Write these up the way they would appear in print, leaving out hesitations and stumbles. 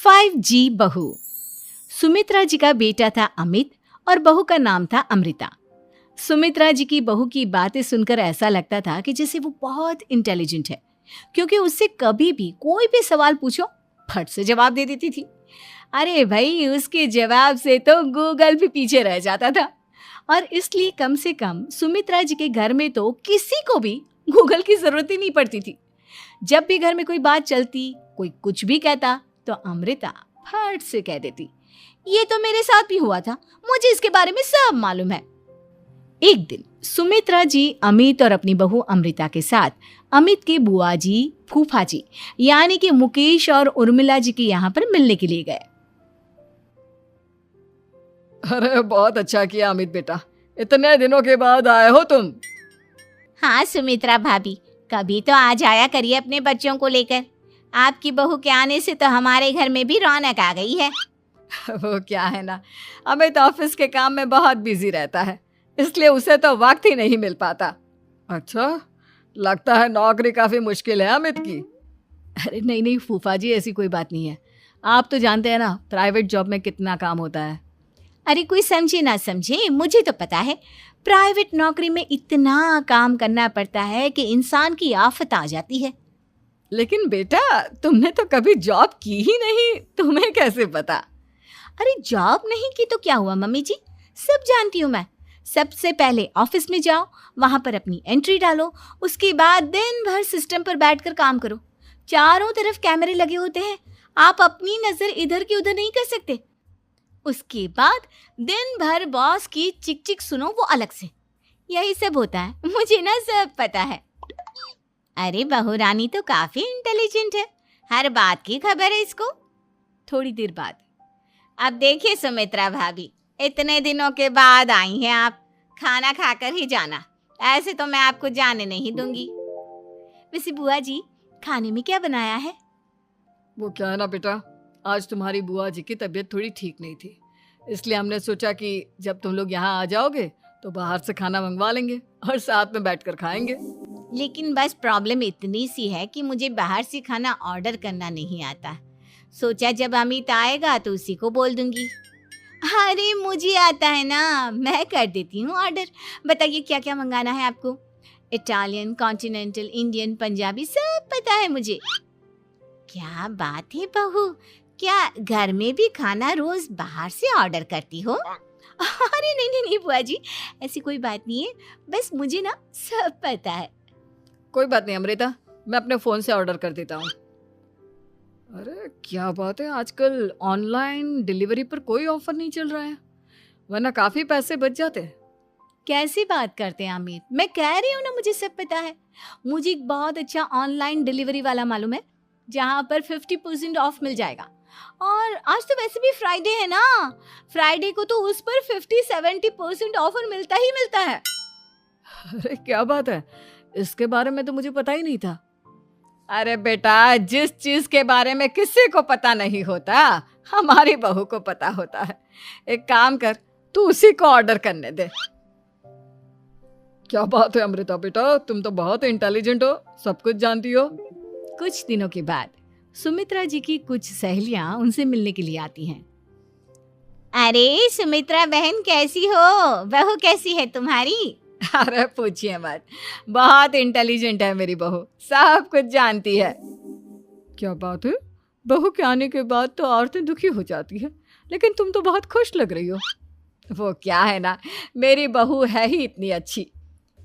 5G बहू। सुमित्रा जी का बेटा था अमित और बहू का नाम था अमृता। सुमित्रा जी की बहू की बातें सुनकर ऐसा लगता था कि जैसे वो बहुत इंटेलिजेंट है, क्योंकि उससे कभी भी कोई भी सवाल पूछो फट से जवाब दे देती थी। अरे भाई, उसके जवाब से तो गूगल भी पीछे रह जाता था। और इसलिए कम से कम सुमित्रा जी के घर में तो किसी को भी गूगल की जरूरत ही नहीं पड़ती थी। जब भी घर में कोई बात चलती, कोई कुछ भी कहता, तो अमृता फट से कह देती, ये तो मेरे साथ भी हुआ था, मुझे इसके बारे में सब मालूम है। एक दिन सुमित्रा जी अमित और अपनी बहू अमृता के साथ अमित के बुआ जी, फूफा जी यानी कि मुकेश और उर्मिला जी के यहाँ पर मिलने के लिए गए। अरे बहुत अच्छा किया अमित बेटा, इतने दिनों के बाद आए हो तुम। हाँ सुमित्रा भाभी, कभी तो आ जाया करिए अपने बच्चों को लेकर। आपकी बहू के आने से तो हमारे घर में भी रौनक आ गई है। वो क्या है ना, अमित ऑफिस के काम में बहुत बिजी रहता है, इसलिए उसे तो वक्त ही नहीं मिल पाता। अच्छा, लगता है नौकरी काफी मुश्किल है अमित की। अरे नहीं फूफा जी, ऐसी कोई बात नहीं है। आप तो जानते हैं ना प्राइवेट जॉब में कितना काम होता है। अरे कोई समझे ना समझे, मुझे तो पता है प्राइवेट नौकरी में इतना काम करना पड़ता है कि इंसान की आफत आ जाती है। लेकिन बेटा, तुमने तो कभी जॉब की ही नहीं, तुम्हें कैसे पता? अरे जॉब नहीं की तो क्या हुआ मम्मी जी, सब जानती हूँ मैं। सबसे पहले ऑफिस में जाओ, वहां पर अपनी एंट्री डालो, उसके बाद दिन भर सिस्टम पर बैठकर काम करो। चारों तरफ कैमरे लगे होते हैं, आप अपनी नजर इधर की उधर नहीं कर सकते। उसके बाद दिन भर बॉस की चिक चिक सुनो, वो अलग से। यही सब होता है, मुझे ना सब पता है। अरे बहू रानी तो काफी इंटेलिजेंट है, हर बात की खबर है इसको। थोड़ी देर बाद, अब देखिए सुमित्रा भाभी, इतने दिनों के बाद आई हैं आप, खाना खाकर ही जाना, ऐसे तो मैं आपको जाने नहीं दूंगी। वैसे बुआ जी, खाने में क्या बनाया है? वो क्या है ना बेटा, आज तुम्हारी बुआ जी की तबीयत थोड़ी ठीक नहीं थी, इसलिए हमने सोचा कि जब तुम लोग यहाँ आ जाओगे तो बाहर से खाना मंगवा लेंगे और साथ में बैठकर खाएंगे। लेकिन बस प्रॉब्लम इतनी सी है कि मुझे बाहर से खाना ऑर्डर करना नहीं आता। सोचा जब अमित आएगा तो उसी को बोल दूंगी। अरे मुझे आता है ना, मैं कर देती हूँ ऑर्डर। बताइए क्या क्या मंगाना है आपको? इटालियन, कॉन्टिनेंटल, इंडियन, पंजाबी, सब पता है मुझे। क्या बात है बहू, क्या घर में भी खाना रोज बाहर से ऑर्डर करती हो? अरे नहीं बुआ जी, ऐसी कोई बात नहीं है, बस मुझे ना सब पता है। कोई बात नहीं अमृता, मैं अपने फोन से ऑर्डर कर देता हूँ। अरे क्या बात है, आजकल ऑनलाइन डिलीवरी पर कोई ऑफर नहीं चल रहा है, वरना काफी पैसे बच जाते हैं। कैसी बात करते हैं अमित, मैं कह रही हूँ ना मुझे सब पता है। मुझे एक बहुत अच्छा ऑनलाइन डिलीवरी वाला मालूम है, जहाँ पर 50% ऑफ मिल जाएगा। और आज तो वैसे भी फ्राइडे है ना, फ्राइडे को तो उस पर 50-70% ऑफर मिलता ही मिलता है। अरे क्या बात है, इसके बारे में तो मुझे पता ही नहीं था। अरे बेटा, जिस चीज के बारे में किसी को पता नहीं होता, हमारी बहू को पता होता है। एक काम कर, तू उसी को ऑर्डर करने दे। क्या बात है अमृता बेटा, तुम तो बहुत इंटेलिजेंट हो, सब कुछ जानती हो। कुछ दिनों के बाद सुमित्रा जी की कुछ सहेलियां उनसे मिलने के लिए आती हैं। अरे सुमित्रा बहन कैसी हो, बहू कैसी है तुम्हारी? अरे पूछिए मत, बहुत इंटेलिजेंट है मेरी बहू, सब कुछ जानती है। क्या बात है, बहू के आने के बाद तो औरतें दुखी हो जाती है, लेकिन तुम तो बहुत खुश लग रही हो। वो क्या है ना, मेरी बहू है ही इतनी अच्छी।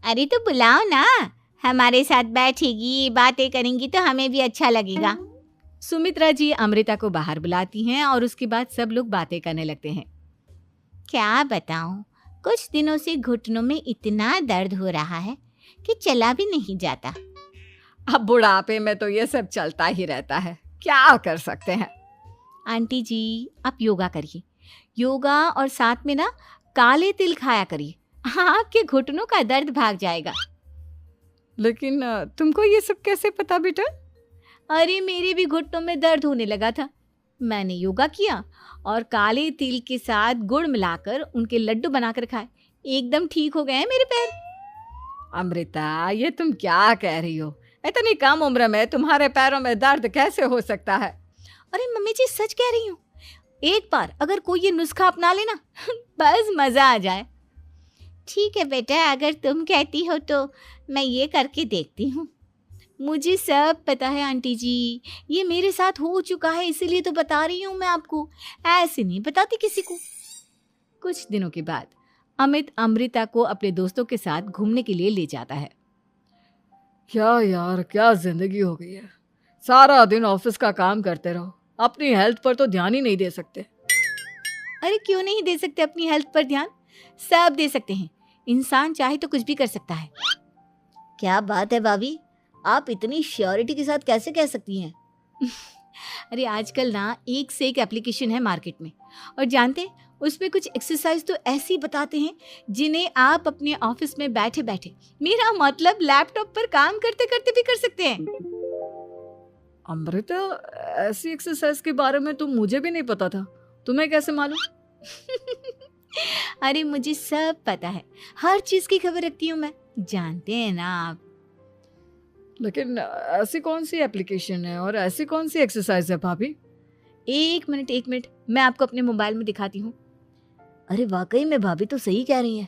अरे तो बुलाओ ना, हमारे साथ बैठेगी, बातें करेंगी तो हमें भी अच्छा लगेगा। सुमित्रा जी अमृता को बाहर बुलाती हैं और उसके बाद सब लोग बातें करने लगते हैं। क्या बताऊं, कुछ दिनों से घुटनों में इतना दर्द हो रहा है कि चला भी नहीं जाता। अब बुढ़ापे में तो ये सब चलता ही रहता है, क्या कर सकते हैं। आंटी जी, आप योगा करिए, योगा और साथ में ना काले तिल खाया करिए, आपके घुटनों का दर्द भाग जाएगा। लेकिन तुमको ये सब कैसे पता बेटा? अरे मेरे भी घुटनों में दर्द होने लगा था, मैंने योगा किया और काले तिल के साथ गुड़ मिलाकर उनके लड्डू बनाकर खाए, एकदम ठीक हो गए हैं मेरे पैर। अमृता, ये तुम क्या कह रही हो? इतनी कम उम्र में तुम्हारे पैरों में दर्द कैसे हो सकता है? अरे मम्मी जी सच कह रही हूँ, एक बार अगर कोई ये नुस्खा अपना लेना बस मजा आ जाए। ठीक है बेटा, अगर तुम कहती हो तो मैं ये करके देखती हूँ। मुझे सब पता है आंटी जी, ये मेरे साथ हो चुका है, इसीलिए तो बता रही हूँ मैं आपको, ऐसे नहीं बताती किसी को। कुछ दिनों के बाद अमित अमृता को अपने दोस्तों के साथ घूमने के लिए ले जाता है। क्या यार, क्या जिंदगी हो गई है। सारा दिन ऑफिस का काम करते रहो, अपनी हेल्थ पर तो ध्यान ही नहीं दे सकते। अरे क्यों नहीं दे सकते अपनी हेल्थ पर ध्यान, सब दे सकते हैं। इंसान चाहे तो कुछ भी कर सकता है। क्या बात है भाभी, आप इतनी श्योरिटी के साथ कैसे कह सकती हैं? अरे आजकल ना एक से एक एप्लीकेशन है मार्केट में, और जानते हैं उसमें कुछ एक्सरसाइज तो ऐसी बताते हैं जिन्हें आप अपने ऑफिस में बैठे बैठे, मेरा मतलब लैपटॉप पर काम करते करते भी कर सकते हैं। अमृता, ऐसी एक्सरसाइज के बारे में तो मुझे भी नहीं पता था, तुम्हें कैसे मालूम? अरे मुझे सब पता है, हर चीज की खबर रखती हूँ मैं, जानते हैं ना आप। लेकिन ऐसी कौन सी एप्लीकेशन है और ऐसी कौन सी एक्सरसाइज है भाभी? एक मिनट, मैं आपको अपने मोबाइल में दिखाती हूँ। अरे वाकई में भाभी तो सही कह रही हैं।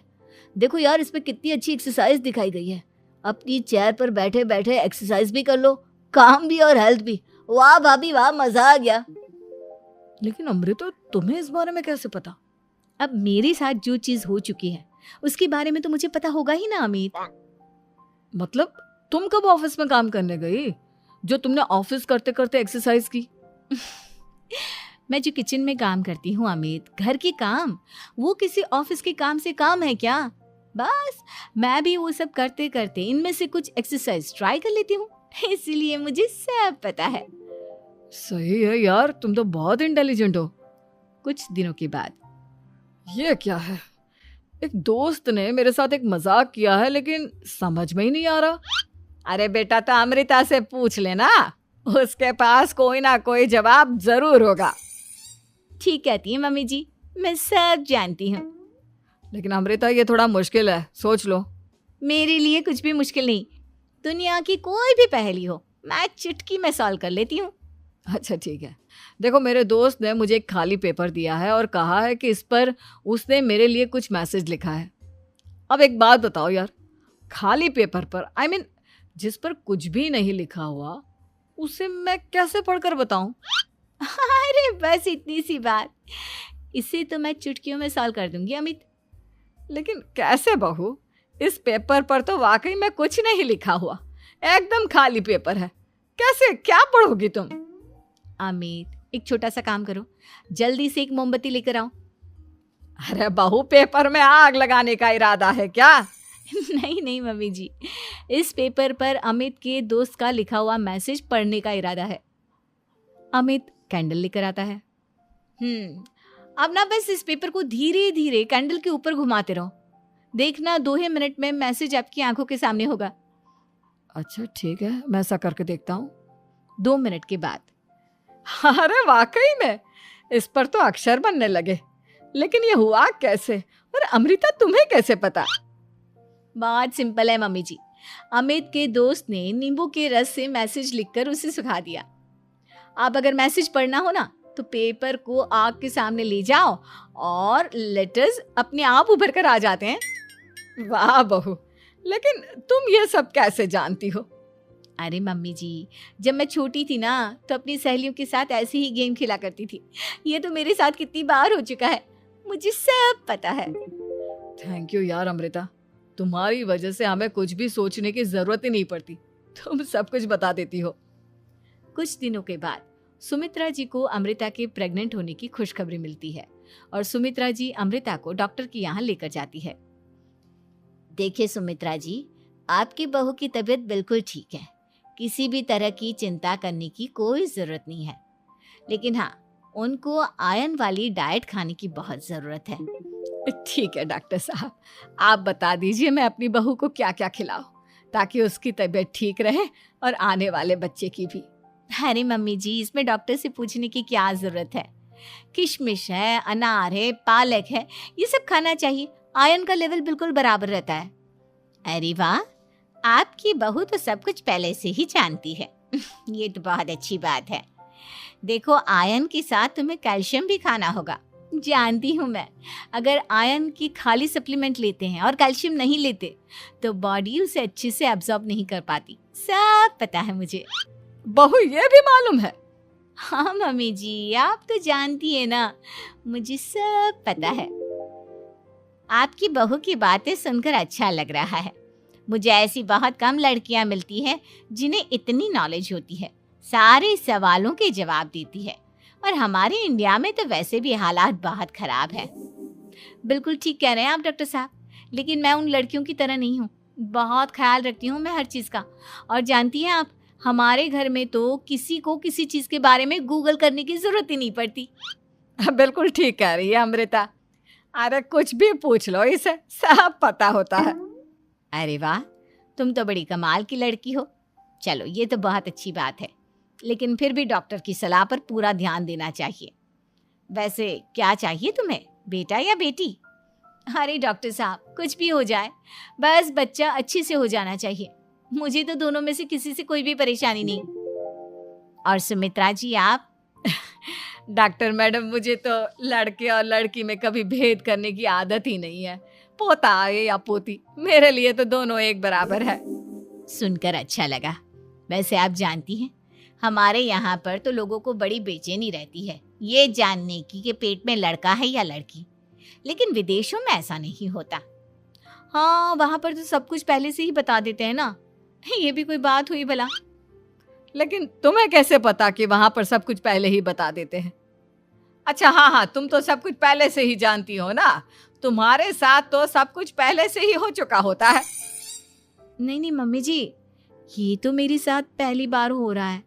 देखो यार, इसमें कितनी अच्छी एक्सरसाइज दिखाई गई है। अपनी चेयर पर बैठे बैठे एक्सरसाइज भी कर लो, काम भी और हेल्थ भी। वाह भाभी वाह, मजा आ गया। लेकिन अमृता, तुम्हें इस बारे में कैसे पता? अब मेरे साथ जो चीज हो चुकी है उसके बारे में तो मुझे पता होगा ही ना अमित। मतलब तुम कब ऑफिस में काम करने गई जो तुमने ऑफिस करते करते एक्सरसाइज की? मैं जो किचन में काम करती हूँ अमित, घर के काम, वो किसी ऑफिस के काम से काम है क्या? बस मैं भी वो सब करते करते इनमें से कुछ एक्सरसाइज ट्राई कर लेती हूँ, इसीलिए मुझे सब पता है। सही है यार, तुम तो बहुत इंटेलिजेंट हो। कुछ दिनों के बाद ये क्या है, एक दोस्त ने मेरे साथ एक मजाक किया है लेकिन समझ में ही नहीं आ रहा। अरे बेटा, तो अमृता से पूछ लेना, उसके पास कोई ना कोई जवाब जरूर होगा। ठीक कहती है मम्मी जी, मैं सब जानती हूँ। लेकिन अमृता, ये थोड़ा मुश्किल है, सोच लो। मेरे लिए कुछ भी मुश्किल नहीं, दुनिया की कोई भी पहेली हो मैं चुटकी में सॉल्व कर लेती हूँ। अच्छा ठीक है, देखो मेरे दोस्त ने मुझे एक खाली पेपर दिया है और कहा है कि इस पर उसने मेरे लिए कुछ मैसेज लिखा है। अब एक बात बताओ यार, खाली पेपर पर, आई मीन जिस पर कुछ भी नहीं लिखा हुआ, उसे मैं कैसे पढ़कर बताऊं? अरे बस इतनी सी बात, इसे तो मैं चुटकियों में सॉल्व कर दूंगी अमित। लेकिन कैसे बहू, इस पेपर पर तो वाकई में कुछ नहीं लिखा हुआ, एकदम खाली पेपर है, कैसे, क्या पढ़ोगी तुम? अमित, एक छोटा सा काम करो, जल्दी से एक मोमबत्ती लेकर आओ। अरे बहू, पेपर में आग लगाने का इरादा है क्या? नहीं मम्मी जी, इस पेपर पर अमित के दोस्त का लिखा हुआ मैसेज पढ़ने का इरादा है। अमित कैंडल लेकर आता है। अब ना बस इस पेपर को धीरे धीरे कैंडल के ऊपर घुमाते रहो, देखना 2 ही मिनट में मैसेज आपकी आंखों के सामने होगा। अच्छा ठीक है, मैं ऐसा करके देखता हूँ। 2 मिनट के बाद, अरे वाकई में इस पर तो अक्षर बनने लगे, लेकिन ये हुआ कैसे? और अमृता, तुम्हें कैसे पता? बहुत सिंपल है मम्मी जी, अमित के दोस्त ने नींबू के रस से मैसेज लिखकर उसे सुखा दिया। अब अगर मैसेज पढ़ना हो ना, तो पेपर को आग के सामने ले जाओ और लेटर्स अपने आप उभर कर आ जाते हैं। वाह बहू, लेकिन तुम ये सब कैसे जानती हो? अरे मम्मी जी, जब मैं छोटी थी ना, तो अपनी सहेलियों के साथ ऐसे ही गेम खेला करती थी। ये तो मेरे साथ कितनी बार हो चुका है, मुझे सब पता है। थैंक यू यार अमृता, तुम्हारी वजह से हमें कुछ भी सोचने की जरूरत ही नहीं पड़ती, तुम सब कुछ बता देती हो। कुछ दिनों के बाद सुमित्रा जी को अमृता के प्रेग्नेंट होने की खुशखबरी मिलती है और सुमित्रा जी अमृता को डॉक्टर के यहाँ लेकर जाती है। देखिए सुमित्रा जी, आपकी बहू की तबीयत बिल्कुल ठीक है, किसी भी तरह की चिंता करने की कोई ज़रूरत नहीं है, लेकिन हाँ, उनको आयरन वाली डाइट खाने की बहुत ज़रूरत है। ठीक है डॉक्टर साहब, आप बता दीजिए मैं अपनी बहू को क्या क्या खिलाऊं ताकि उसकी तबीयत ठीक रहे और आने वाले बच्चे की भी। अरे मम्मी जी, इसमें डॉक्टर से पूछने की क्या ज़रूरत है, किशमिश है, अनार है, पालक है, ये सब खाना चाहिए, आयरन का लेवल बिल्कुल बराबर रहता है। अरे वाह, आपकी बहू तो सब कुछ पहले से ही जानती है। ये तो बहुत अच्छी बात है। देखो, आयरन के साथ तुम्हें कैल्शियम भी खाना होगा। जानती हूँ मैं, अगर आयरन की खाली सप्लीमेंट लेते हैं और कैल्शियम नहीं लेते तो बॉडी उसे अच्छे से एब्जॉर्ब नहीं कर पाती। सब पता है मुझे। बहू ये भी मालूम है? हाँ मम्मी जी, आप तो जानती है ना, मुझे सब पता है। आपकी बहू की बातें सुनकर अच्छा लग रहा है। मुझे ऐसी बहुत कम लड़कियां मिलती हैं जिन्हें इतनी नॉलेज होती है, सारे सवालों के जवाब देती है। और हमारे इंडिया में तो वैसे भी हालात बहुत खराब है। बिल्कुल ठीक कह रहे हैं आप डॉक्टर साहब, लेकिन मैं उन लड़कियों की तरह नहीं हूँ। बहुत ख्याल रखती हूँ मैं हर चीज़ का। और जानती हैं आप, हमारे घर में तो किसी को किसी चीज़ के बारे में गूगल करने की ज़रूरत ही नहीं पड़ती। बिल्कुल ठीक कह रही है अमृता। अरे कुछ भी पूछ लो, इसे सब पता होता है। अरे वाह, तुम तो बड़ी कमाल की लड़की हो। चलो, ये तो बहुत अच्छी बात है, लेकिन फिर भी डॉक्टर की सलाह पर पूरा ध्यान देना चाहिए। वैसे क्या चाहिए तुम्हें, बेटा या बेटी? अरे डॉक्टर साहब, कुछ भी हो जाए, बस बच्चा अच्छे से हो जाना चाहिए। मुझे तो दोनों में से किसी से कोई भी परेशानी नहीं। और सुमित्रा जी, आप? डॉक्टर मैडम, मुझे तो लड़के और लड़की में कभी भेद करने की आदत ही नहीं है। पोता आए या पोती, मेरे लिए तो दोनों एक बराबर है। सुनकर अच्छा लगा। वैसे आप जानती हैं, हमारे यहाँ पर तो लोगों को बड़ी बेचैनी रहती है ये जानने की कि पेट में लड़का है या लड़की, लेकिन विदेशों में ऐसा नहीं होता। हाँ, वहाँ पर तो सब कुछ पहले से ही बता देते हैं ना। ये भी कोई बात हुई भला? लेकिन तुम्हें कैसे पता कि वहां पर सब कुछ पहले ही बता देते हैं? अच्छा, हाँ, तुम तो सब कुछ पहले से ही जानती हो ना। तुम्हारे साथ तो सब कुछ पहले से ही हो चुका होता है। नहीं मम्मी जी, ये तो मेरे साथ पहली बार हो रहा है,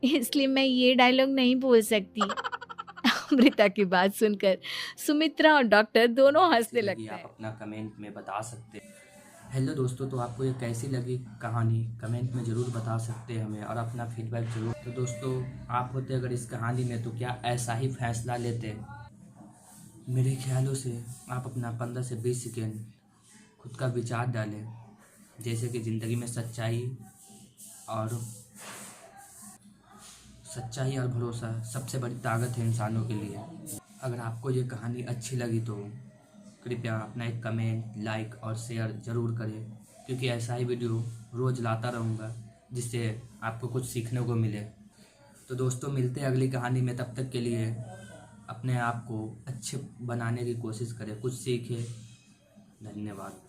इसलिए मैं ये डायलॉग नहीं बोल सकती। अमृता की बात सुनकर सुमित्रा और डॉक्टर दोनों हंसने लगते आप हैं। अपना कमेंट में बता सकते हैं। हेलो दोस्तों, तो आपको ये कैसी लगी कहानी कमेंट में ज़रूर बता सकते हैं हमें, और अपना फीडबैक जरूर। तो दोस्तों, आप होते अगर इस कहानी में तो क्या ऐसा ही फैसला लेते? मेरे ख्यालों से आप अपना 15 से 20 सेकेंड खुद का विचार डालें, जैसे कि ज़िंदगी में सच्चाई और भरोसा सबसे बड़ी ताकत है इंसानों के लिए। अगर आपको ये कहानी अच्छी लगी तो कृपया अपना एक कमेंट, लाइक और शेयर ज़रूर करें, क्योंकि ऐसा ही वीडियो रोज़ लाता रहूँगा जिससे आपको कुछ सीखने को मिले। तो दोस्तों, मिलते हैं अगली कहानी में। तब तक के लिए अपने आप को अच्छे बनाने की कोशिश करें, कुछ सीखें। धन्यवाद।